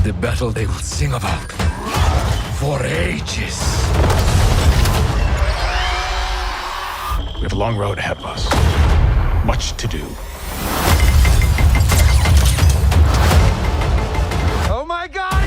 The battle they will sing about for ages. We have a long road ahead of us. Much to do. Oh my God!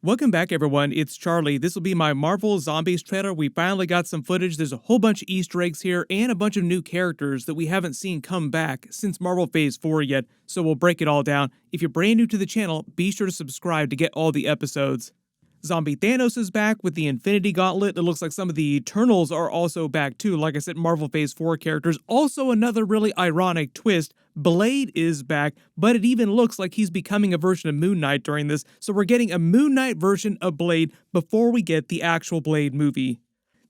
Welcome back, everyone. It's Charlie. This will be my Marvel Zombies trailer. We finally got some footage. There's a whole bunch of Easter eggs here and a bunch of new characters that we haven't seen come back since Marvel Phase 4 yet, so we'll break it all down. If you're brand new to the channel, be sure to subscribe to get all the episodes. Zombie Thanos is back with the Infinity Gauntlet. It looks like some of the Eternals are also back too. Like I said, Marvel Phase 4 characters. Also another really ironic twist. Blade is back, but it even looks like he's becoming a version of Moon Knight during this. So we're getting a Moon Knight version of Blade before we get the actual Blade movie.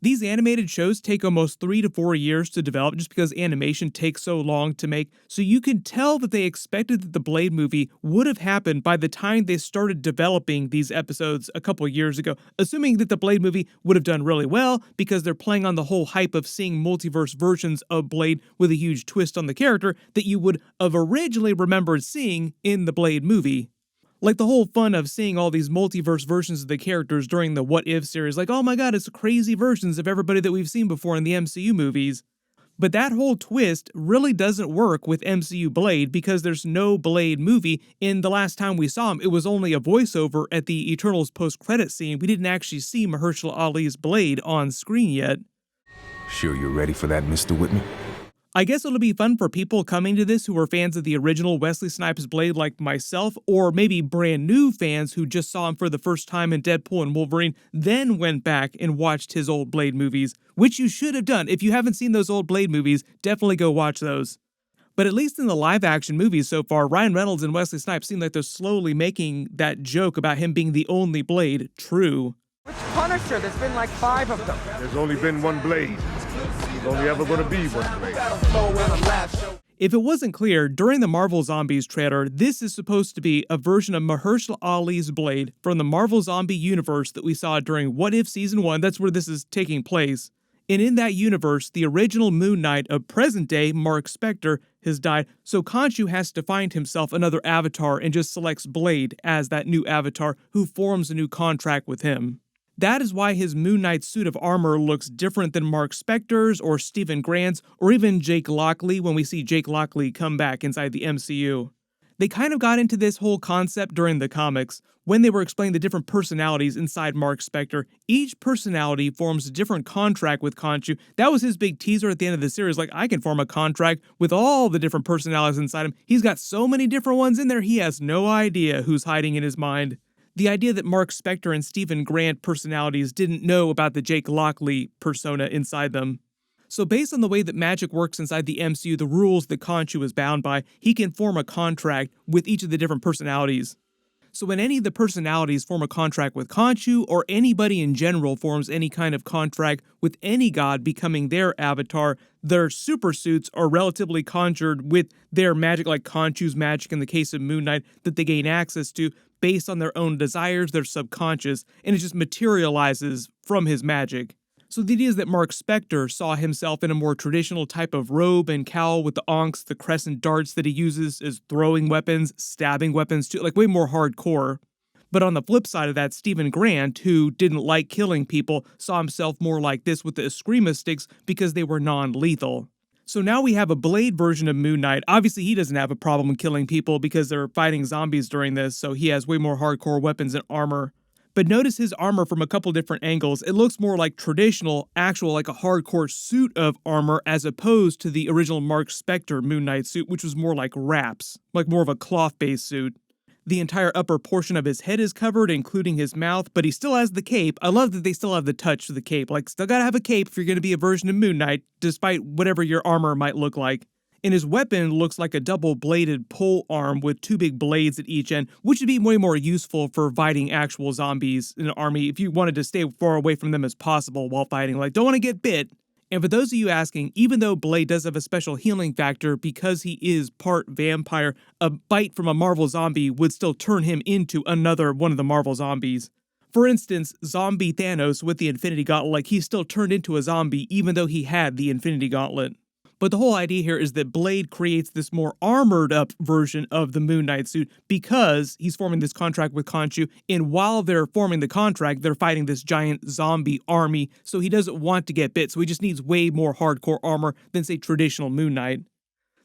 These animated shows take almost 3 to 4 years to develop just because animation takes so long to make, so you can tell that they expected that the Blade movie would have happened by the time they started developing these episodes a couple years ago, assuming that the Blade movie would have done really well because they're playing on the whole hype of seeing multiverse versions of Blade with a huge twist on the character that you would have originally remembered seeing in the Blade movie. Like the whole fun of seeing all these multiverse versions of the characters during the What If series, like, oh my god, it's crazy versions of everybody that we've seen before in the MCU movies. But that whole twist really doesn't work with MCU Blade because there's no Blade movie. In the last time we saw him, it was only a voiceover at the Eternals post-credit scene. We didn't actually see Mahershala Ali's Blade on screen yet. Sure you're ready for that, Mr. Whitman? I guess it'll be fun for people coming to this who are fans of the original Wesley Snipes Blade like myself, or maybe brand new fans who just saw him for the first time in Deadpool and Wolverine, then went back and watched his old Blade movies, which you should have done. If you haven't seen those old Blade movies, definitely go watch those. But at least in the live-action movies so far, Ryan Reynolds and Wesley Snipes seem like they're slowly making that joke about him being the only Blade true. Which Punisher? There's been like 5 of them. There's only been one Blade. There's only ever going to be one Blade. If it wasn't clear, during the Marvel Zombies trailer, this is supposed to be a version of Mahershala Ali's Blade from the Marvel Zombie universe that we saw during What If Season 1. That's where this is taking place. And in that universe, the original Moon Knight of present-day Mark Spector has died, so Khonshu has to find himself another avatar and just selects Blade as that new avatar who forms a new contract with him. That is why his Moon Knight suit of armor looks different than Mark Spector's or Stephen Grant's or even Jake Lockley when we see Jake Lockley come back inside the MCU. They kind of got into this whole concept during the comics when they were explaining the different personalities inside Mark Spector. Each personality forms a different contract with Khonshu. That was his big teaser at the end of the series, like, I can form a contract with all the different personalities inside him. He's got so many different ones in there, he has no idea who's hiding in his mind. The idea that Mark Spector and Stephen Grant personalities didn't know about the Jake Lockley persona inside them. So based on the way that magic works inside the MCU, the rules that Khonshu is bound by, he can form a contract with each of the different personalities. So when any of the personalities form a contract with Khonshu, or anybody in general forms any kind of contract with any god becoming their avatar, their super suits are relatively conjured with their magic, like Khonshu's magic in the case of Moon Knight, that they gain access to based on their own desires, their subconscious, and it just materializes from his magic. So the idea is that Mark Spector saw himself in a more traditional type of robe and cowl with the onks, the crescent darts that he uses as throwing weapons, stabbing weapons too, like way more hardcore. But on the flip side of that, Stephen Grant, who didn't like killing people, saw himself more like this with the Eskrima sticks because they were non-lethal. So now we have a Blade version of Moon Knight. Obviously, he doesn't have a problem killing people because they're fighting zombies during this, so he has way more hardcore weapons and armor. But notice his armor from a couple different angles. It looks more like traditional, actual, like a hardcore suit of armor as opposed to the original Mark Spector Moon Knight suit, which was more like wraps, like more of a cloth-based suit. The entire upper portion of his head is covered, including his mouth, but he still has the cape. I love that they still have the touch of the cape. Like, still gotta have a cape if you're gonna be a version of Moon Knight, despite whatever your armor might look like. And his weapon looks like a double-bladed pole arm with 2 big blades at each end, which would be way more useful for fighting actual zombies in an army if you wanted to stay far away from them as possible while fighting. Like, don't want to get bit. And for those of you asking, even though Blade does have a special healing factor because he is part vampire, a bite from a Marvel zombie would still turn him into another one of the Marvel zombies. For instance, zombie Thanos with the Infinity Gauntlet, like, he still turned into a zombie even though he had the Infinity Gauntlet. But the whole idea here is that Blade creates this more armored up version of the Moon Knight suit because he's forming this contract with Khonshu, and while they're forming the contract, they're fighting this giant zombie army, so he doesn't want to get bit, so he just needs way more hardcore armor than, say, traditional Moon Knight.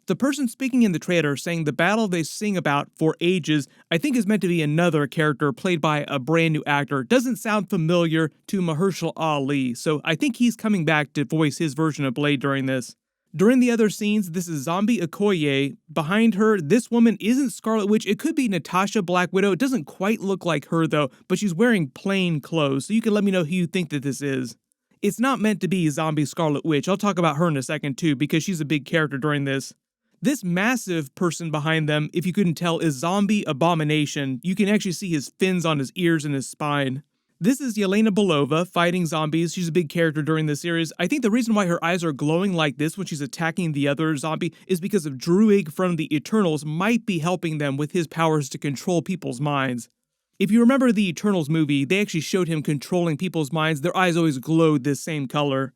The person speaking in the trailer saying the battle they sing about for ages, I think is meant to be another character played by a brand new actor. Doesn't sound familiar to Mahershala Ali, so I think he's coming back to voice his version of Blade during this. During the other scenes, this is Zombie Okoye. Behind her, this woman isn't Scarlet Witch. It could be Natasha Black Widow. It doesn't quite look like her though, but she's wearing plain clothes, so you can let me know who you think that this is. It's not meant to be Zombie Scarlet Witch. I'll talk about her in a second too, because she's a big character during this. This massive person behind them, if you couldn't tell, is Zombie Abomination. You can actually see his fins on his ears and his spine. This is Yelena Belova fighting zombies. She's a big character during this series. I think the reason why her eyes are glowing like this when she's attacking the other zombie is because of Druig from the Eternals might be helping them with his powers to control people's minds. If you remember the Eternals movie, they actually showed him controlling people's minds. Their eyes always glowed this same color.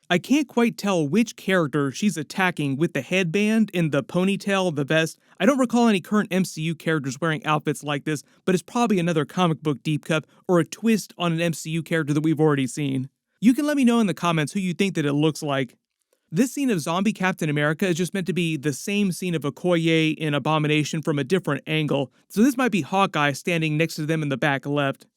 I can't quite tell which character she's attacking with the headband and the ponytail, the vest. I don't recall any current MCU characters wearing outfits like this, but it's probably another comic book deep cut or a twist on an MCU character that we've already seen. You can let me know in the comments who you think that it looks like. This scene of zombie Captain America is just meant to be the same scene of Okoye and Abomination from a different angle, so this might be Hawkeye standing next to them in the back left.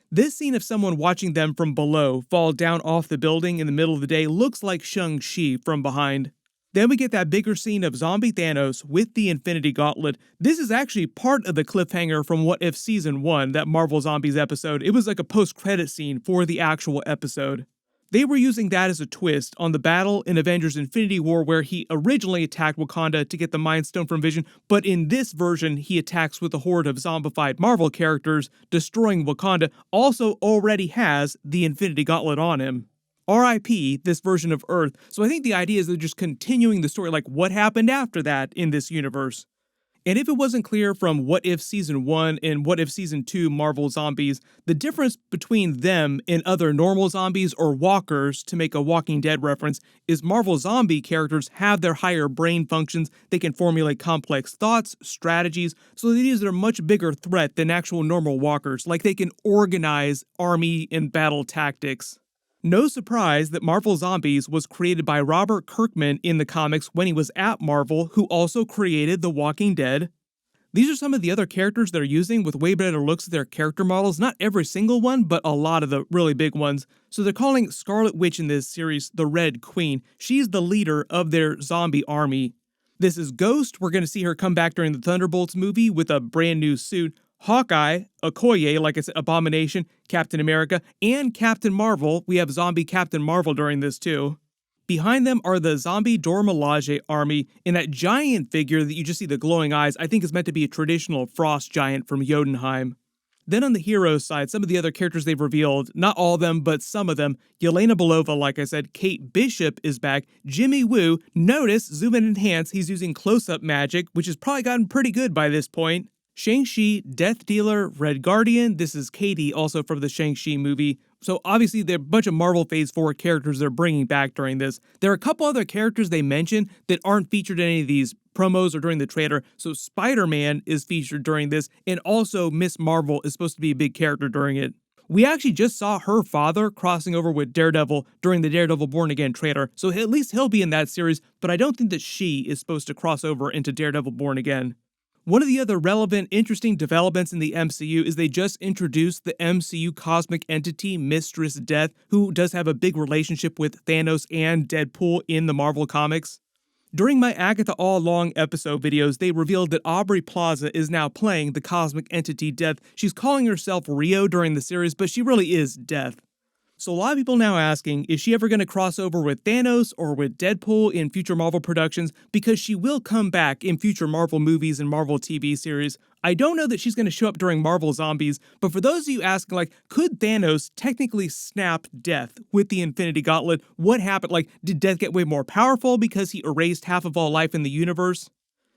This scene of someone watching them from below fall down off the building in the middle of the day looks like Shang-Chi from behind. Then we get that bigger scene of zombie Thanos with the Infinity Gauntlet. This is actually part of the cliffhanger from What If Season 1, that Marvel Zombies episode. It was like a post-credit scene for the actual episode. They were using that as a twist on the battle in Avengers Infinity War where he originally attacked Wakanda to get the Mind Stone from Vision, but in this version he attacks with a horde of zombified Marvel characters, destroying Wakanda, also already has the Infinity Gauntlet on him. R.I.P. this version of Earth, so I think the idea is they're just continuing the story, like what happened after that in this universe. And if it wasn't clear from What If Season 1 and What If Season 2 Marvel Zombies, the difference between them and other normal zombies or walkers, to make a Walking Dead reference, is Marvel Zombie characters have their higher brain functions, they can formulate complex thoughts, strategies, so these are a much bigger threat than actual normal walkers, like they can organize army and battle tactics. No surprise that Marvel Zombies was created by Robert Kirkman in the comics when he was at Marvel, who also created The Walking Dead. These are some of the other characters they're using with way better looks at their character models, not every single one, but a lot of the really big ones. So they're calling Scarlet Witch in this series the Red Queen. She's the leader of their zombie army. This is Ghost. We're going to see her come back during the Thunderbolts movie with a brand new suit. Hawkeye, Okoye, like I said, Abomination, Captain America, and Captain Marvel. We have zombie Captain Marvel during this too. Behind them are the zombie Dora Milaje army, and that giant figure that you just see the glowing eyes, I think is meant to be a traditional frost giant from Jotunheim. Then on the hero side, some of the other characters they've revealed, not all of them, but some of them. Yelena Belova, like I said, Kate Bishop is back, Jimmy Woo, notice, zoom and enhance, he's using close-up magic, which has probably gotten pretty good by this point. Shang-Chi, Death Dealer, Red Guardian, this is Katie, also from the Shang-Chi movie. So obviously there are a bunch of Marvel Phase 4 characters they're bringing back during this. There are a couple other characters they mentioned that aren't featured in any of these promos or during the trailer. So Spider-Man is featured during this, and also Miss Marvel is supposed to be a big character during it. We actually just saw her father crossing over with Daredevil during the Daredevil Born Again trailer, so at least he'll be in that series, but I don't think that she is supposed to cross over into Daredevil Born Again. One of the other relevant, interesting developments in the MCU is they just introduced the MCU cosmic entity Mistress Death, who does have a big relationship with Thanos and Deadpool in the Marvel comics. During my Agatha All Along episode videos, they revealed that Aubrey Plaza is now playing the cosmic entity Death. She's calling herself Rio during the series, but she really is Death. So a lot of people now asking, is she ever going to cross over with Thanos or with Deadpool in future Marvel productions? Because she will come back in future Marvel movies and Marvel TV series. I don't know that she's going to show up during Marvel Zombies, but for those of you asking, like, could Thanos technically snap Death with the Infinity Gauntlet? What happened? Like, did Death get way more powerful because he erased half of all life in the universe?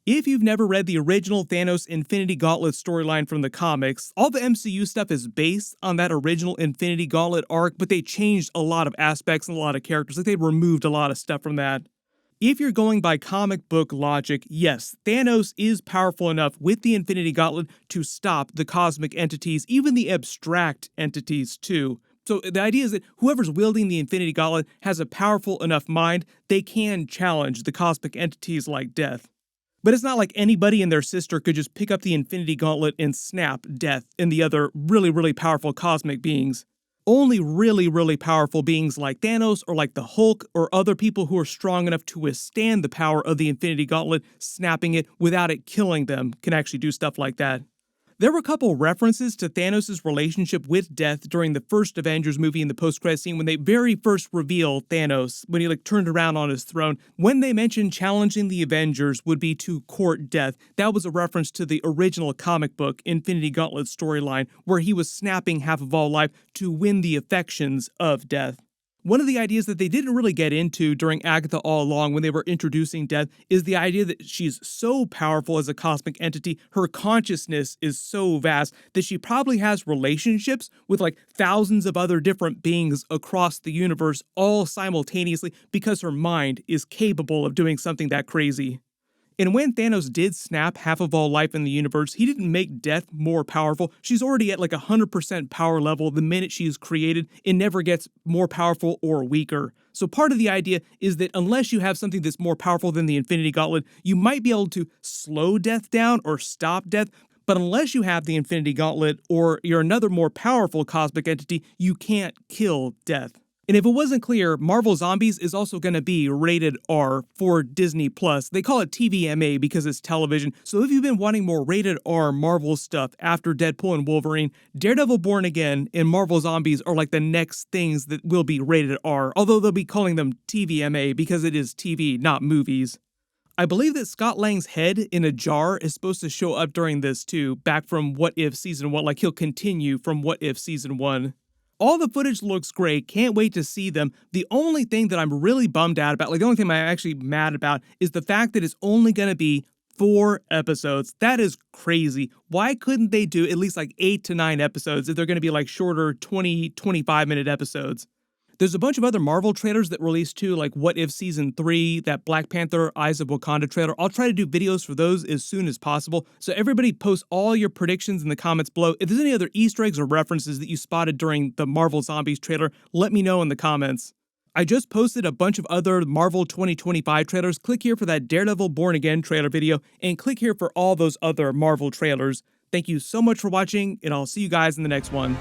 If you've never read the original Thanos Infinity Gauntlet storyline from the comics, all the MCU stuff is based on that original Infinity Gauntlet arc, but they changed a lot of aspects and a lot of characters. Like, they removed a lot of stuff from that. If you're going by comic book logic, yes, Thanos is powerful enough with the Infinity Gauntlet to stop the cosmic entities, even the abstract entities too. So the idea is that whoever's wielding the Infinity Gauntlet has a powerful enough mind, they can challenge the cosmic entities like Death. But it's not like anybody and their sister could just pick up the Infinity Gauntlet and snap Death and the other really powerful cosmic beings. Only really powerful beings like Thanos or like the Hulk or other people who are strong enough to withstand the power of the Infinity Gauntlet, snapping it without it killing them, can actually do stuff like that. There were a couple references to Thanos' relationship with Death during the first Avengers movie in the post-credit scene when they very first reveal Thanos, when he turned around on his throne. When they mentioned challenging the Avengers would be to court Death, that was a reference to the original comic book Infinity Gauntlet storyline, where he was snapping half of all life to win the affections of Death. One of the ideas that they didn't really get into during Agatha All Along when they were introducing Death is the idea that she's so powerful as a cosmic entity, her consciousness is so vast that she probably has relationships with thousands of other different beings across the universe all simultaneously because her mind is capable of doing something that crazy. And when Thanos did snap half of all life in the universe, he didn't make Death more powerful. She's already at 100% power level the minute she's created. It never gets more powerful or weaker. So part of the idea is that unless you have something that's more powerful than the Infinity Gauntlet, you might be able to slow Death down or stop Death. But unless you have the Infinity Gauntlet or you're another more powerful cosmic entity, you can't kill Death. And if it wasn't clear, Marvel Zombies is also going to be rated R for Disney+. They call it TVMA because it's television, so if you've been wanting more rated R Marvel stuff after Deadpool and Wolverine, Daredevil Born Again and Marvel Zombies are the next things that will be rated R, although they'll be calling them TVMA because it is TV, not movies. I believe that Scott Lang's head in a jar is supposed to show up during this too, back from What If Season 1, he'll continue from What If Season 1. All the footage looks great, can't wait to see them. The only thing that I'm really bummed out about, the only thing I'm actually mad about, is the fact that it's only going to be 4 episodes. That is crazy. Why couldn't they do at least 8 to 9 episodes if they're going to be shorter 20, 25-minute episodes? There's a bunch of other Marvel trailers that released too, like What If Season 3, that Black Panther Eyes of Wakanda trailer. I'll try to do videos for those as soon as possible, so everybody post all your predictions in the comments below. If there's any other Easter eggs or references that you spotted during the Marvel Zombies trailer, let me know in the comments. I just posted a bunch of other Marvel 2025 trailers. Click here for that Daredevil Born Again trailer video, and click here for all those other Marvel trailers. Thank you so much for watching, and I'll see you guys in the next one.